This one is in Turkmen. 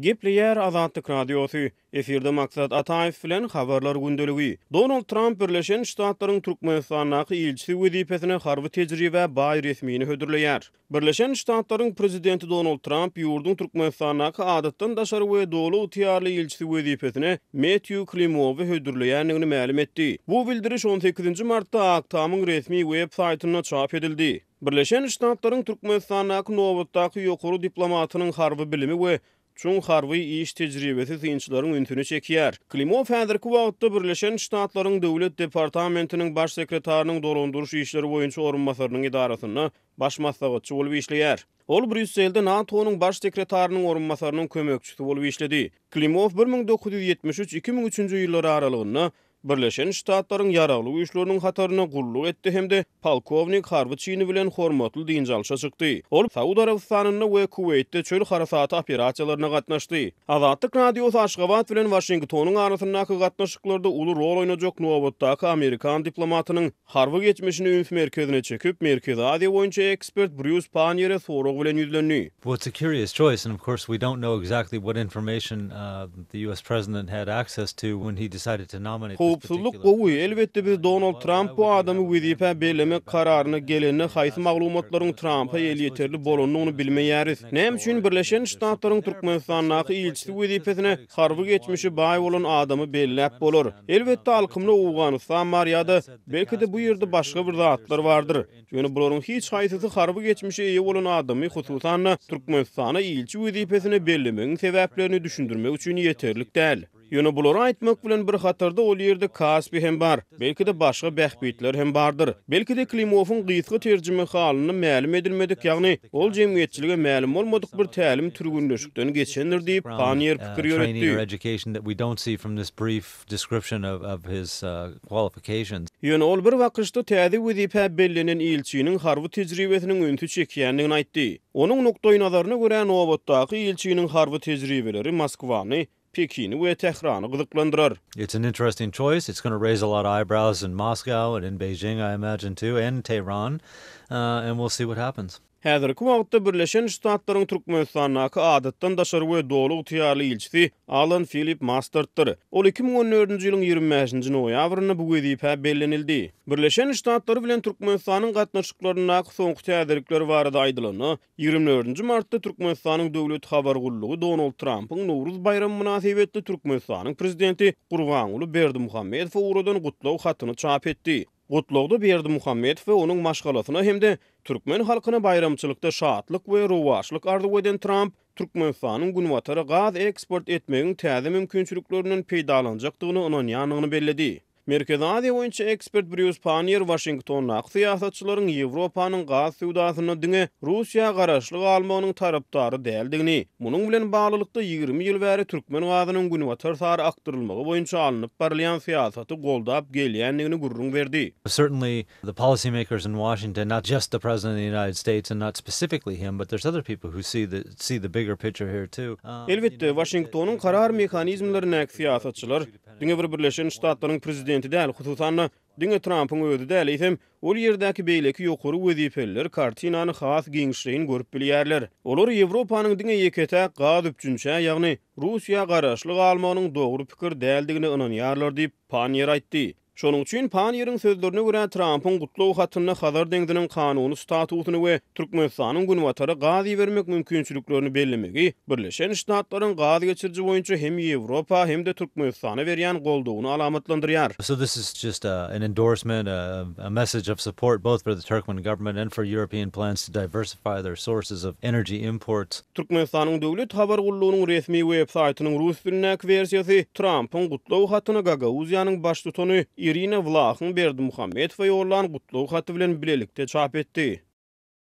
Gepleyer Azadlyk Radiosu. Efirde maksat Ataev bilen habarlar gündöligi. Donald Trump Birleşen Ştatlaryň Türkmenistanaky ilçisi wezipesine harby tejribe baý resmini hödürleýär. Birleşen Ştatlaryň prezidenti Donald Trump ýurdun Türkmenistanaky adatdan daşary we dolu ýetýärli ilçisi wezipesine Matthew Klimowy hödürleýändigini ma'lum etdi. Bu bildiriş 18 martda Aktamyň resmi web saýtyna çap edildi. Birleşen Ştatlaryň Türkmenistanaky nowatdaky ýokary diplomatynyň harby bilimi we Çun harby iş tejribesi synçylaryň üntüni çekýär. Klimow häzirki wagtda Birleşen Ştatlaryň Döwlet Departamentiniň baş sekretarynyň dolandyryş işleri boýunça orunmasarynyň idarasyna baş maslahatçy bolup işleýär. Ol Brüsselde NATO'nun baş sekretarynyň orunmasarynyň kömekçisi bolup işledi. Klimow 1973-2003 ýyllar aralygyna Birleşen Ştatlaryň ýaragly güýçleriniň hataryna gulluk etdi hemde polkovnik harby çyny bilen hormatly diňjalşa çykdy. Ol Saudi Arabistanyna we Kuweytde çöl harasaty operasiýalaryna gatnaşdy. Azadlyk Radiosu Aşgabat bilen Washingtonyň arasyndaky gatnaşyklarda uly rol oýnajak nowatdaky Amerikan diplomatynyň harby geçmişini üns merkezine çekip Merkezi Aziýa boýunça ekspert Bruce Panier'e sorag bilen ýüzlendi. Well, it's a curious choice, and of course we don't know exactly what information the U.S. president had access to when he decided to nominate this Howpsuzlyk particular... gowy elbetde biz Donald Trump bu adamy wezipe bellemek kararyny gelene haýsy maglumatlaryň Trump'a el ýeterli bolanyny bilmeýäris. Näme üçin Birleşen Ştatlaryň Türkmenistanaky ilçisi wezipesine harby geçmişi baý bolan adamy belläp bolar. Elbetde alkymly Awganistan bar ýa-da belki bu ýerde başga bir zatlar bardyr. Ýöne bularyň hiç haýsysy harby geçmişi eýe bolan adamy hususan Türkmenistana ilçi wezipesine bellemegiň sebäplerini düşündirmek üçin ýeterlik däl. Ýöne bulary aýtmak bilen bir hatarda ol ýerde Kaspi hem bar. Belki de başga bähbitler hem bardyr. Belki de Klimowyň gysga terjime halyny ma'lum edilmedik, ýagny ol jemgyýetçilige ma'lum bolmadyk bir tälim türgünleşikden geçendir diýip Panier pikir ýöretdi. Education that we don't see from this brief description of his qualifications. Ýöne ol bir wagtda täze wezipe bellenen ilçiniň harby tejribesiniň öňtü çekýändigini aýtdy. Onuň nokdaý nazaryna görä nowatdaky ilçiniň harby tejribeleri Moskwany, Pekini we Tehrany gyzyklandyrar. It's an interesting choice. It's going to raise a lot of eyebrows in Moscow and in Beijing, I imagine, too, and Tehran, and we'll see what happens. Häzirki wagtda Birleşen Ştatlaryň Türkmenistanaky adatdan daşary we dolu ýetýärli ilçisi Alan Philip Masterd'dyr. Ol 2014-nji ýylyň 25-nji noýabryna bu wezipe bellenildi. Birleşen Ştatlary bilen Türkmenistanyň gatnaşyklaryna soňky täzirikler barada aýdylany 24-nji martda Türkmenistanyň döwlet habar gullugy Donald Trump'yň Nowruz bayramy münasibetli Türkmenistanyň prezidenti Gurbanuly Berdimuhammedow uradan gutlaw hatyny çap etdi. Gutlawda Berdimuhammedow we onuň maşgalasyna hemde türkmen halkyna bayramçylykda şatlyk we rowaşlyk arzu eden Trump, Türkmenistanyň günwatary gaz eksport etmegiň täze mümkinçiliklerinden peýdalanjakdygyny onanýanyny belledi. Merkezi Aziýa boýunça ekspert Bruce Panier Washington'a syýasatçylaryň Ýewropanyň gaz suwdasyna diňe Russiýa garaşlyk almagynyň tarapdary däldigini, munyň bilen baglylykda 20 ýyl bäri türkmen gazynyň günwatar sary aktyrylmagy boýunça alınıp barlayan syýasaty goldap gelýändigini gurrun berdi. Certainly the policymakers in Washington, not just the president of the United States and not specifically him, but there's other people who see the bigger picture here too. Elbetde Washingtonyň karar mekanizmlaryna syýasatçylar diňe bir Birleşen Ştatlaryň prezidenti däl, hususan diňe Trump'yň özi däl isem, ol ýerdäki beýleki ýokary wezipeler kartinany has giňişleýin görüp bilýärler. Olar Ýewropanyň diňe ýekete gaz üçünçe, ýagny Russiýa garaşlyk almagynyň dogry pikir däldigine inanýarlar diýip Panier aýtdy. Şonuň üçin Panier'iň sözlerine görä Trump'yň gutlaw hatyna Hazar deňdiňiň kanuny statusyny we Türkmenistanyň günwatary gaz bermek mümkinçiliklerini bellemegi Birleşen Ştatlaryň gaz geçirji boýunça hem Ýewropa hem de Türkmenistana berýän goldugyny alamatlandyrýar. So this is just an endorsement, a message of support both for the Turkmen government and for European plans to diversify their sources of energy imports. Türkmenistanyň döwlet habar gullugynyň resmi web saýtynyň rus dilindäki versiýasy Trump'yň gutlaw hatyna Gagauzýanyň baş tutany Irina Vlachyn Berdimuhammedow ýollan gutlaw haty bilen bilelikde çap etdi.